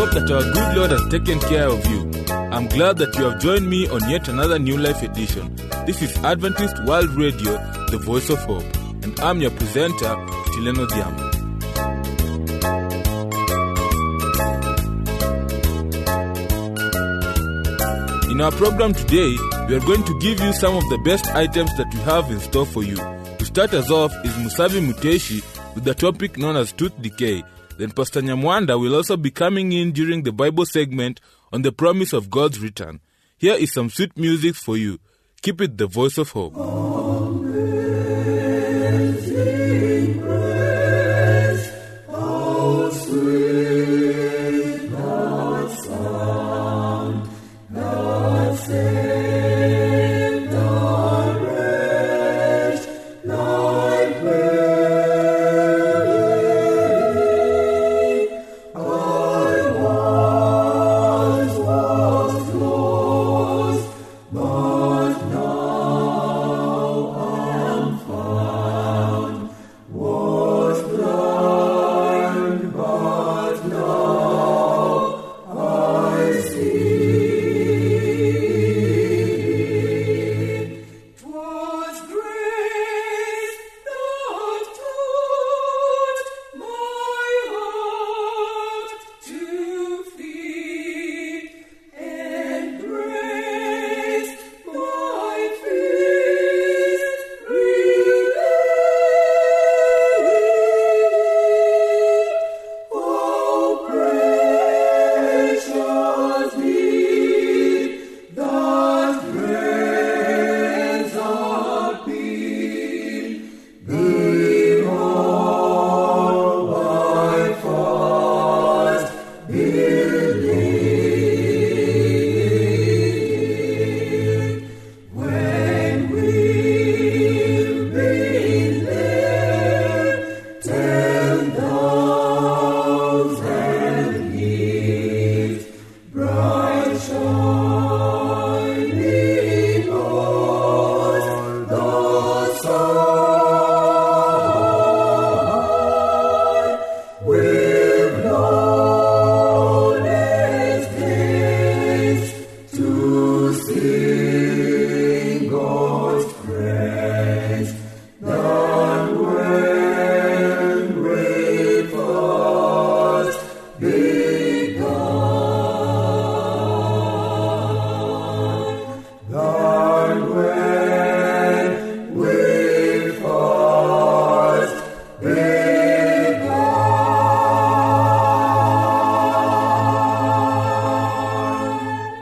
hope that our good Lord has taken care of you. I'm glad that you have joined me on yet another New Life edition. This is Adventist World Radio, the voice of hope. And I'm your presenter, Tileno Diamo. In our program today, we are going to give you some of the best items that we have in store for you. To start us off is Musavi Muteshi with the topic known as tooth decay. Then Pastor Nyamwanda will also be coming in during the Bible segment on the promise of God's return. Here is some sweet music for you. Keep it the voice of hope. Amazing grace, how sweet that sound, that saved a wretch like me.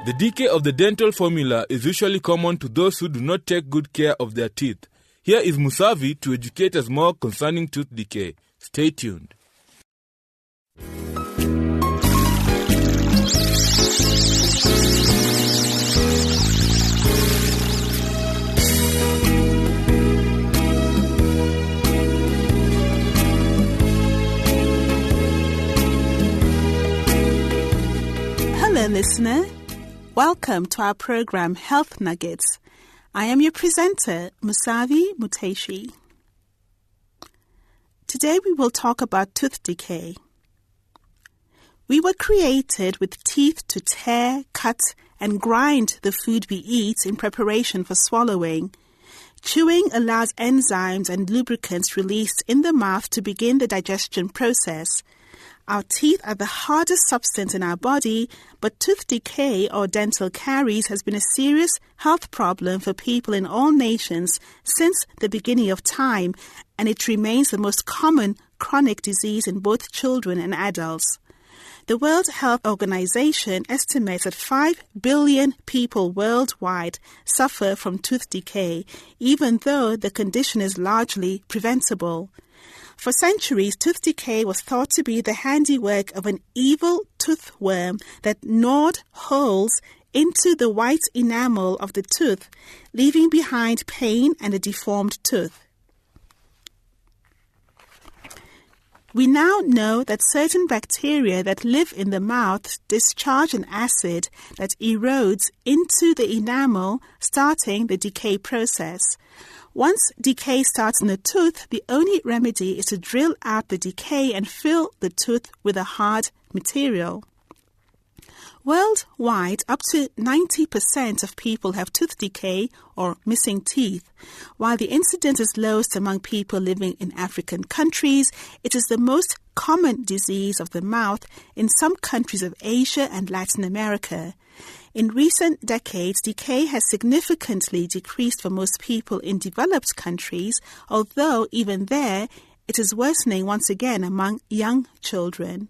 The decay of the dental formula is usually common to those who do not take good care of their teeth. Here is Musavi to educate us more concerning tooth decay. Stay tuned. Hello, listener. Welcome to our program, Health Nuggets. I am your presenter, Musavi Muteshi. Today we will talk about tooth decay. We were created with teeth to tear, cut, and grind the food we eat in preparation for swallowing. Chewing allows enzymes and lubricants released in the mouth to begin the digestion process. Our teeth are the hardest substance in our body, but tooth decay or dental caries has been a serious health problem for people in all nations since the beginning of time, and it remains the most common chronic disease in both children and adults. The World Health Organization estimates that 5 billion people worldwide suffer from tooth decay, even though the condition is largely preventable. For centuries, tooth decay was thought to be the handiwork of an evil toothworm that gnawed holes into the white enamel of the tooth, leaving behind pain and a deformed tooth. We now know that certain bacteria that live in the mouth discharge an acid that erodes into the enamel, starting the decay process. Once decay starts in the tooth, the only remedy is to drill out the decay and fill the tooth with a hard material. Worldwide, up to 90% of people have tooth decay or missing teeth. While the incidence is lowest among people living in African countries, it is the most common disease of the mouth in some countries of Asia and Latin America. In recent decades, decay has significantly decreased for most people in developed countries, although even there, it is worsening once again among young children.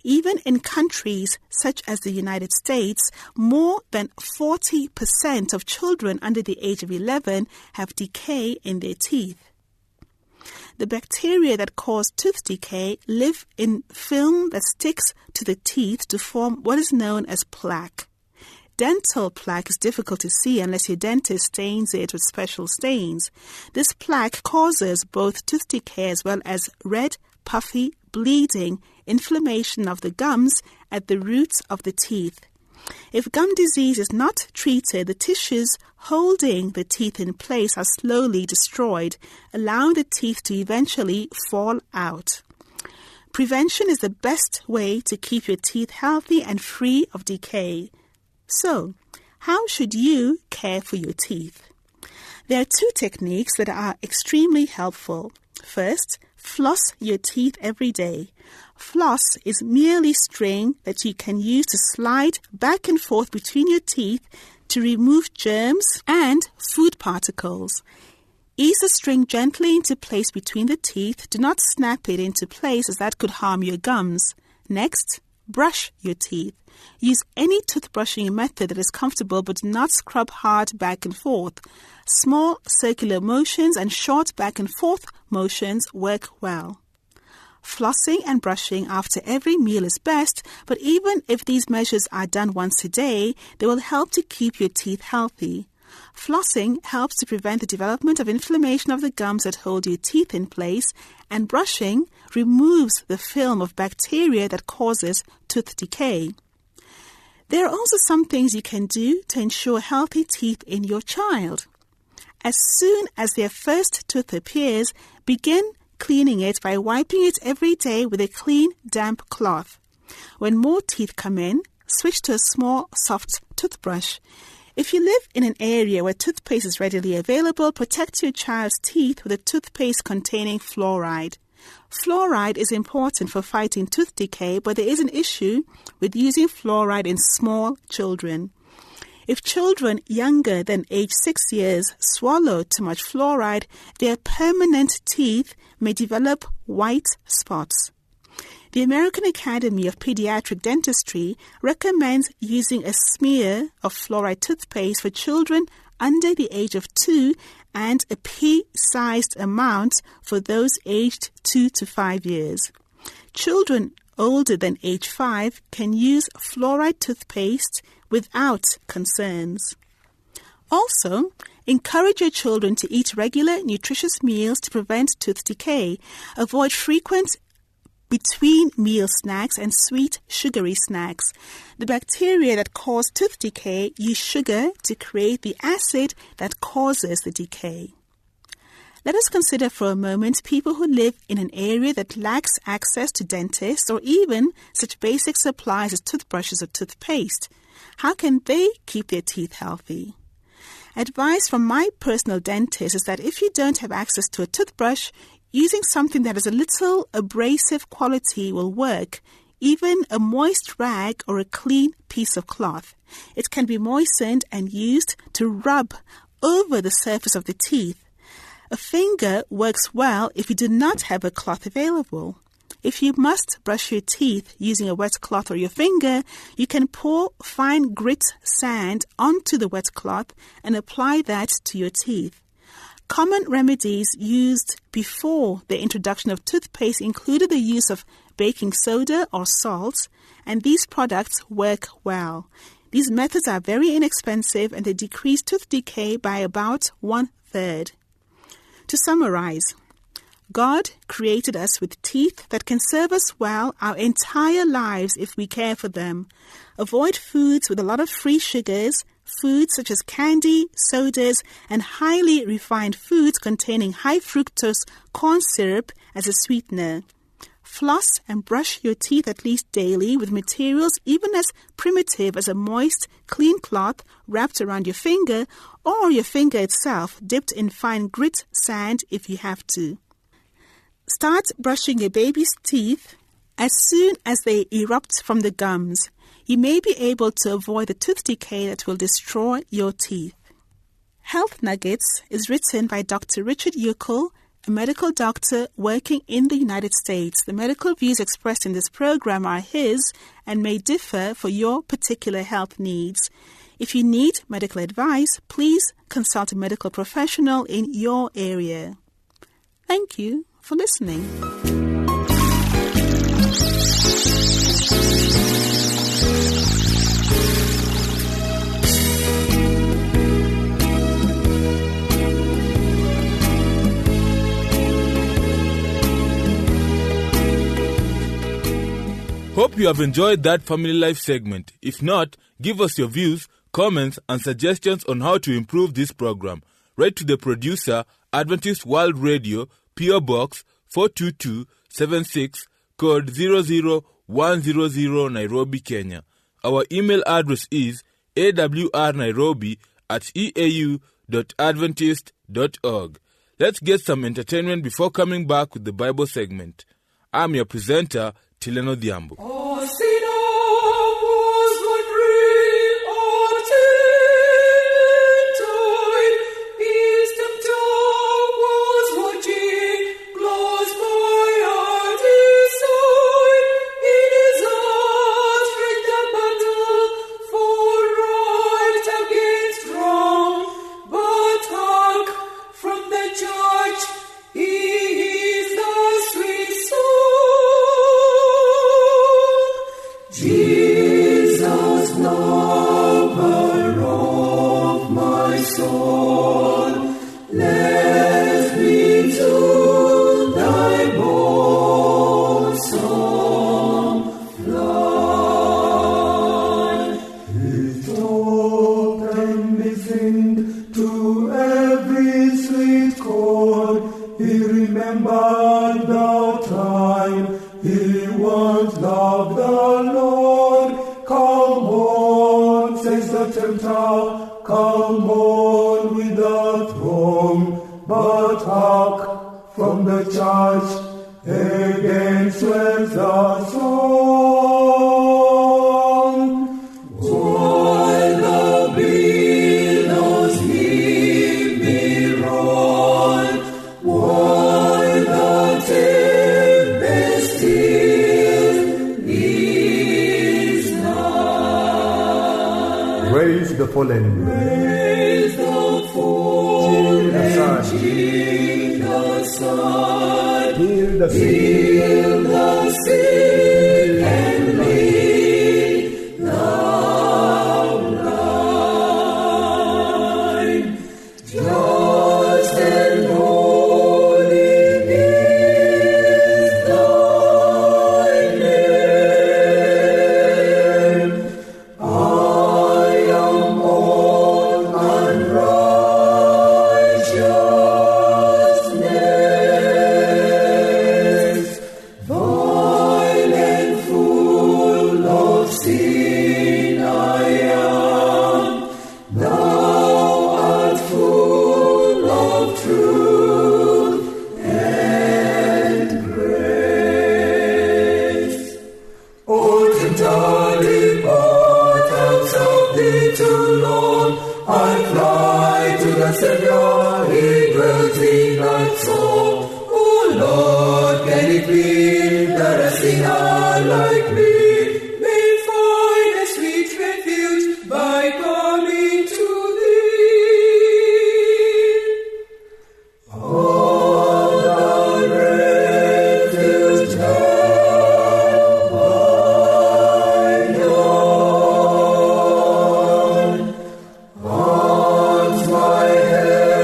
Even in countries such as the United States, more than 40% of children under the age of 11 have decay in their teeth. The bacteria that cause tooth decay live in film that sticks to the teeth to form what is known as plaque. Dental plaque is difficult to see unless your dentist stains it with special stains. This plaque causes both tooth decay as well as red, puffy, bleeding, inflammation of the gums at the roots of the teeth. If gum disease is not treated, the tissues holding the teeth in place are slowly destroyed, allowing the teeth to eventually fall out. Prevention is the best way to keep your teeth healthy and free of decay. So, how should you care for your teeth? There are two techniques that are extremely helpful. First, floss your teeth every day. Floss is merely string that you can use to slide back and forth between your teeth to remove germs and food particles. Ease the string gently into place between the teeth. Do not snap it into place as that could harm your gums. Next, brush your teeth. Use any toothbrushing method that is comfortable but do not scrub hard back and forth. Small circular motions and short back and forth motions work well. Flossing and brushing after every meal is best, but even if these measures are done once a day, they will help to keep your teeth healthy. Flossing helps to prevent the development of inflammation of the gums that hold your teeth in place, and brushing removes the film of bacteria that causes tooth decay. There are also some things you can do to ensure healthy teeth in your child. As soon as their first tooth appears, begin cleaning it by wiping it every day with a clean, damp cloth. When more teeth come in, switch to a small, soft toothbrush. If you live in an area where toothpaste is readily available, protect your child's teeth with a toothpaste containing fluoride. Fluoride is important for fighting tooth decay, but there is an issue with using fluoride in small children. If children younger than age 6 years swallow too much fluoride, their permanent teeth may develop white spots. The American Academy of Pediatric Dentistry recommends using a smear of fluoride toothpaste for children under the age of 2 and a pea-sized amount for those aged 2 to 5 years. Children older than age 5 can use fluoride toothpaste without concerns. Also, encourage your children to eat regular, nutritious meals to prevent tooth decay. Avoid frequent between-meal snacks and sweet, sugary snacks. The bacteria that cause tooth decay use sugar to create the acid that causes the decay. Let us consider for a moment people who live in an area that lacks access to dentists or even such basic supplies as toothbrushes or toothpaste. How can they keep their teeth healthy? Advice from my personal dentist is that if you don't have access to a toothbrush, using something that has a little abrasive quality will work, even a moist rag or a clean piece of cloth. It can be moistened and used to rub over the surface of the teeth. A finger works well if you do not have a cloth available. If you must brush your teeth using a wet cloth or your finger, you can pour fine grit sand onto the wet cloth and apply that to your teeth. Common remedies used before the introduction of toothpaste included the use of baking soda or salt, and these products work well. These methods are very inexpensive and they decrease tooth decay by about 1/3. To summarize, God created us with teeth that can serve us well our entire lives if we care for them. Avoid foods with a lot of free sugars, foods such as candy, sodas, and highly refined foods containing high fructose corn syrup as a sweetener. Floss and brush your teeth at least daily with materials even as primitive as a moist, clean cloth wrapped around your finger or your finger itself dipped in fine grit sand if you have to. Start brushing your baby's teeth as soon as they erupt from the gums. You may be able to avoid the tooth decay that will destroy your teeth. Health Nuggets is written by Dr. Richard Yukel, a medical doctor working in the United States. The medical views expressed in this program are his and may differ for your particular health needs. If you need medical advice, please consult a medical professional in your area. Thank you for listening. Hope you have enjoyed that family life segment. If not, give us your views, comments, and suggestions on how to improve this program. Write to the producer, Adventist World Radio, P.O. Box 42276, code 00100, Nairobi, Kenya. Our email address is awrnairobi@eau.adventist.org. Let's get some entertainment before coming back with the Bible segment. I'm your presenter, Tileno Diambo. Come on with the throng, but hark from the church again swells the song. While the billows heave me roll, while the tempest still is nigh. Raise the fallen. Raise the fallen, heal the sun, Heal the sick. heal the sick, and lead the blind. Just and holy is thy name. I am all unrighteousness, vile and full of sin I am. Thou art full of truth and grace. O tenderly but out of thee too long, I fly to the Savior, he dwells in that soul. O Lord, can it be that a sinner like me may find a sweet refuge by coming to thee? Oh, the refuge have I known. Once my head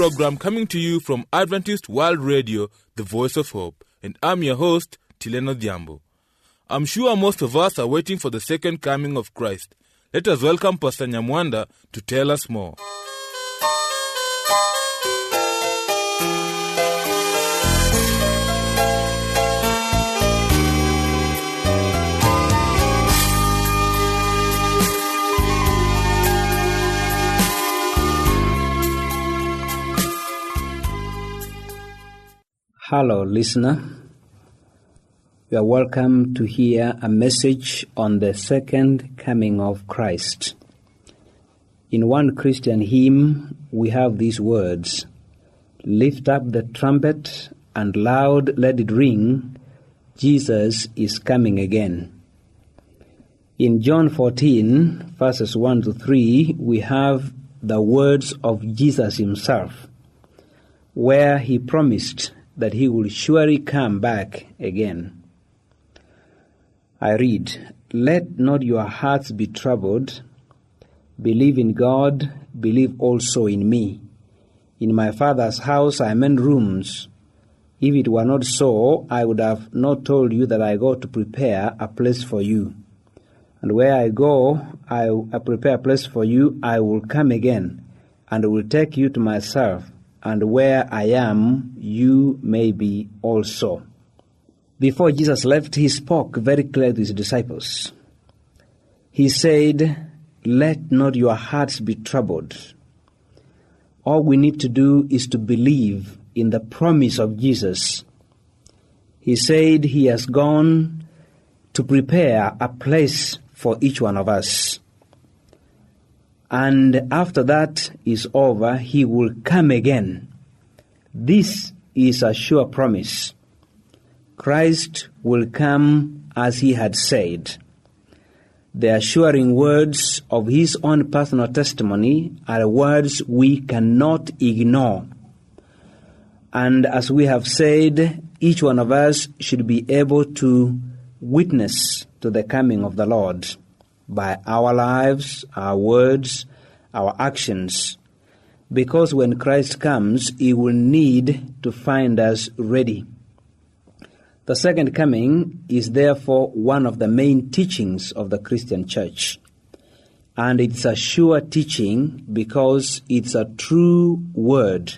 program coming to you from Adventist World Radio, the Voice of Hope, and I'm your host, Tileno Diambo. I'm sure most of us are waiting for the second coming of Christ. Let us welcome Pastor Nyamwanda to tell us more. Hello, listener. You are welcome to hear a message on the second coming of Christ. In one Christian hymn, we have these words, "Lift up the trumpet and loud let it ring, Jesus is coming again." In John 14, verses 1 to 3, we have the words of Jesus himself, where he promised that he will surely come back again. I read, "Let not your hearts be troubled. Believe in God, believe also in me. In my Father's house are many rooms. If it were not so, I would have not told you that I go to prepare a place for you. And where I go, I prepare a place for you, I will come again, and will take you to myself, and where I am, you may be also." Before Jesus left, he spoke very clearly to his disciples. He said, "Let not your hearts be troubled." All we need to do is to believe in the promise of Jesus. He said he has gone to prepare a place for each one of us. And after that is over, he will come again. This is a sure promise. Christ will come as he had said. The assuring words of his own personal testimony are words we cannot ignore. And as we have said, each one of us should be able to witness to the coming of the Lord by our lives, our words, our actions, because when Christ comes, he will need to find us ready. The second coming is therefore one of the main teachings of the Christian church, and it's a sure teaching because it's a true word.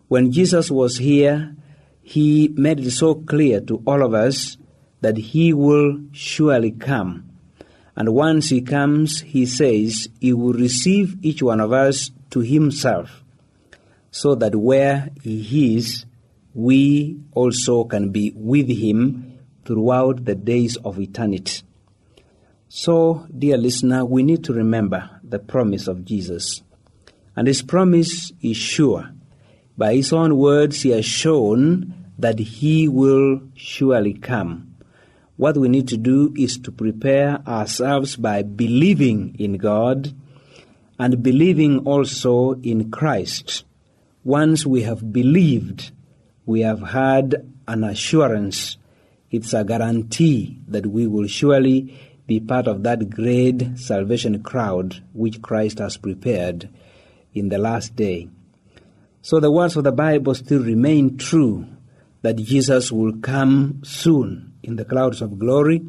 When Jesus was here, he made it so clear to all of us that he will surely come. And once he comes, he says he will receive each one of us to himself, so that where he is, we also can be with him throughout the days of eternity. So, dear listener, we need to remember the promise of Jesus. And his promise is sure. By his own words, he has shown that he will surely come. What we need to do is to prepare ourselves by believing in God and believing also in Christ. Once we have believed, we have had an assurance. It's a guarantee that we will surely be part of that great salvation crowd which Christ has prepared in the last day. So the words of the Bible still remain true, that Jesus will come soon in the clouds of glory,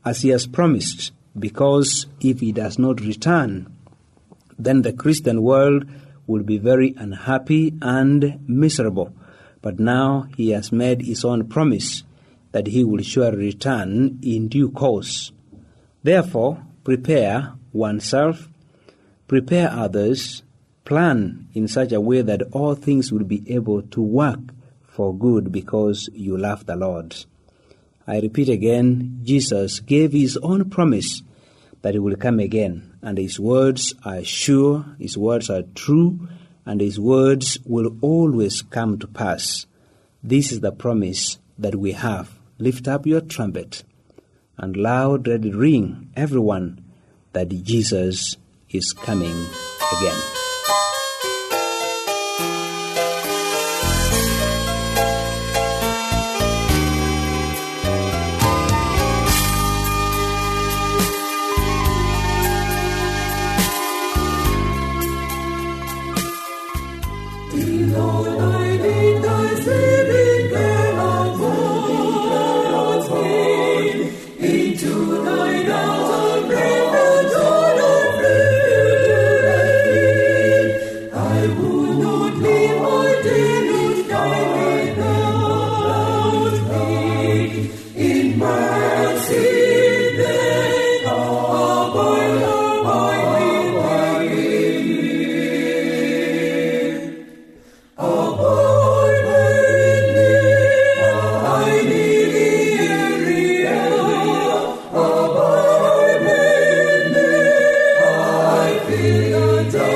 as he has promised, because if he does not return, then the Christian world will be very unhappy and miserable. But now he has made his own promise that he will surely return in due course. Therefore, prepare oneself, prepare others, plan in such a way that all things will be able to work for good because you love the Lord. I repeat again, Jesus gave his own promise that he will come again, and his words are sure, his words are true, and his words will always come to pass. This is the promise that we have. Lift up your trumpet, and loud let it ring, everyone, that Jesus is coming again. Lord, I need thy saving care upon me. Into thine arms I bring the dawn of refuge. I would not leave my daily life without thee. In mercy then abide with me. Abide with me. I need thee every hour. Abide with me. I feel the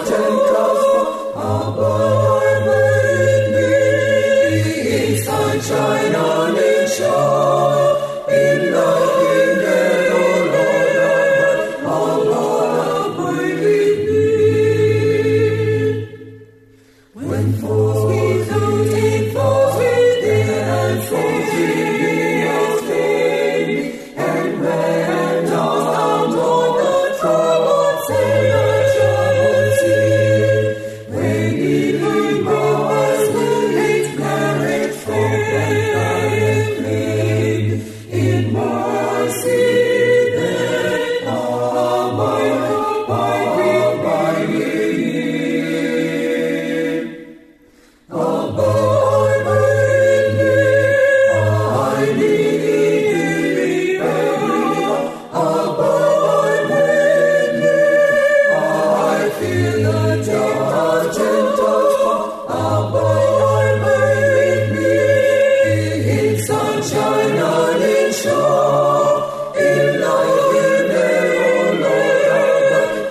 tempest. Abide with me. In sunshine on in shore. In light in day, O Lord, abide with me. When foes without take foes within and foes within, and when down on the troubled say I shall see. When evil powers will hate courage faith made, in mercy then abide with me. Abide with me. I need thee every hour. Abide with me. I feel the tempest. Abide with me. In sunshine and in shore. In light in day, O Lord,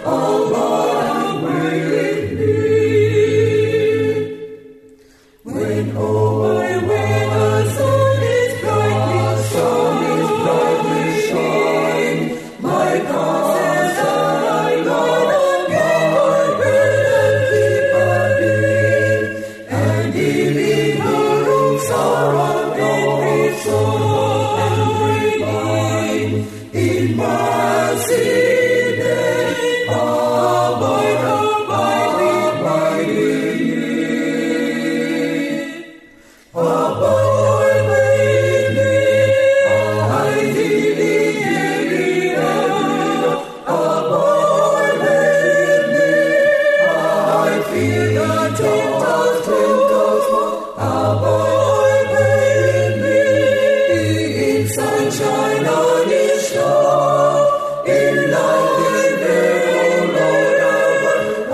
abide with me. When my way the sun is brightly shine, my conscience I guard again my bed and keep a beam, and leaving the room surrounded with soul and redeem. In mercy then abide with me. Abide with me. I need thee every hour. Abide with me. I feel the tempest. Abide with me. In sunshine on his shore. In light in day, O Lord,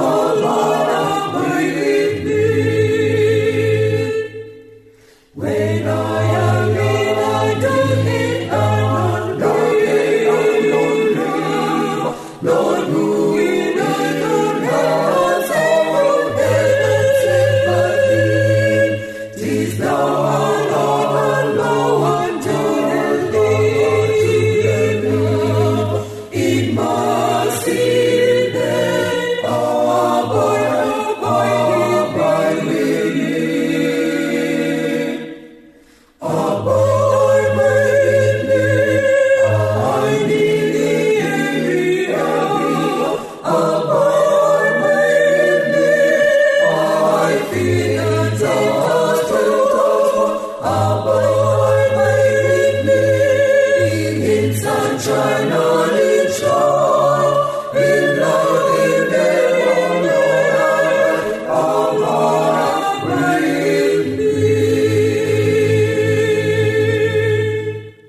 abide with me. When I am in a dark and lonely, Lord, who in a dark house our head and sympathy, 'tis thou, Lord, alone unto thee. In mercy then abide with me. Abide with me. I need thee every hour. Abide with me. I feel the tempest. Abide with me. In sunshine on in shore. In light in day, O Lord, abide with me.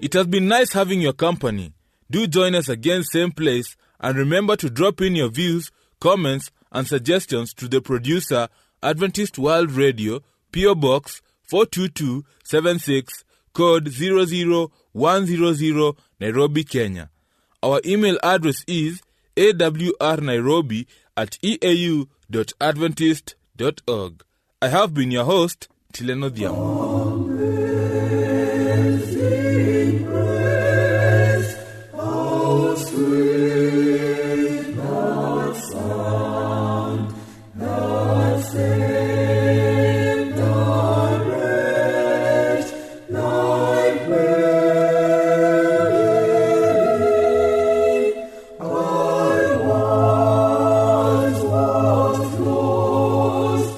It has been nice having your company. Do join us again same place, and remember to drop in your views, comments and suggestions to the producer, Adventist World Radio, PO Box 42276, code 00100, Nairobi, Kenya. Our email address is awrnairobi@eau.adventist.org. I have been your host, Tileno Dhiambo. Lost,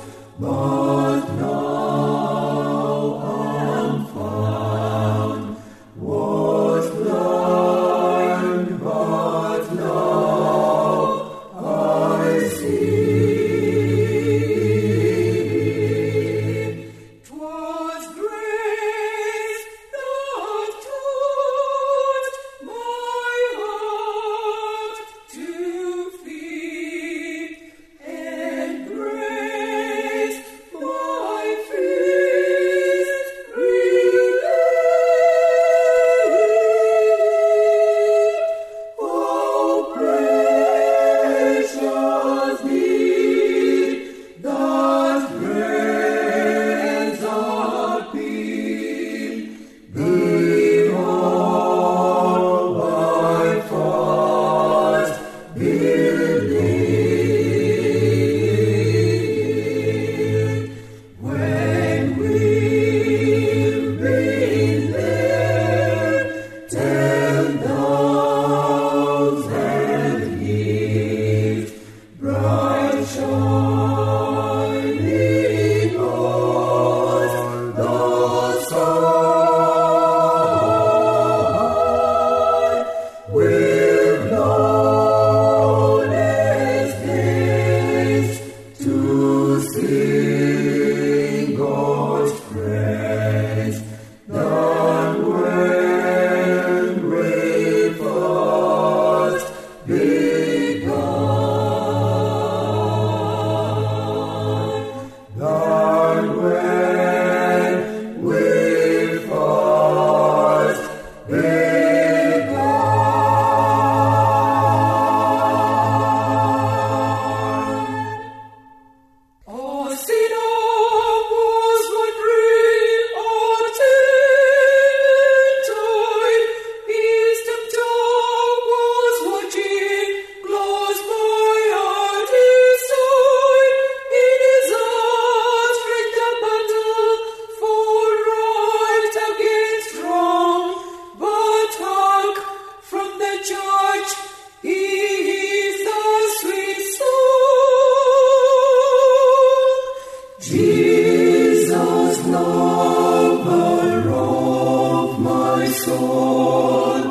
soul.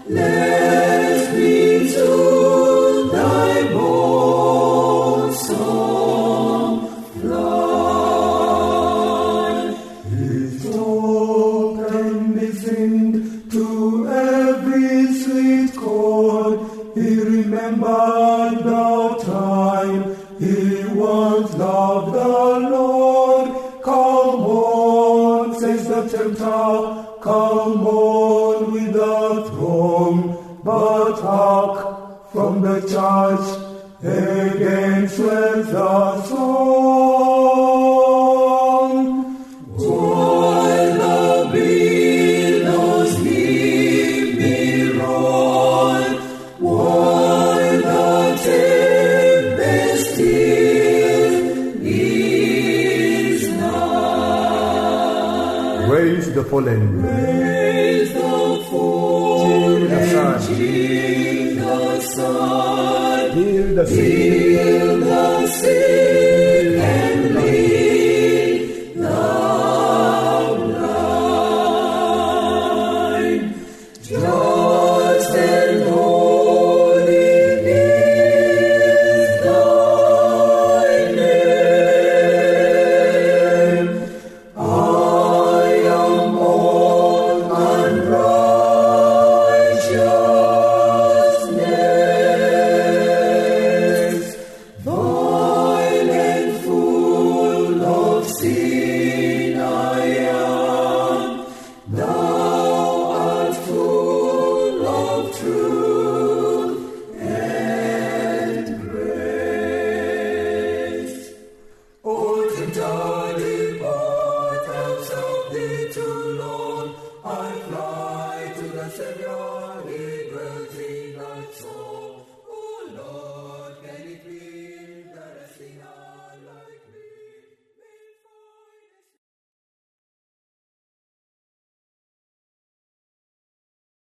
Let me to thy bold song fly. His talk and listened to every sweet chord. He remembered the time he once loved the Lord. Come on, says the tempter, come on with the throng, but hark from the church again swells the song. While the billows leave me roll, while the tempest still is nigh. Raise the fallen. Raise the fallen, Heal the son. heal the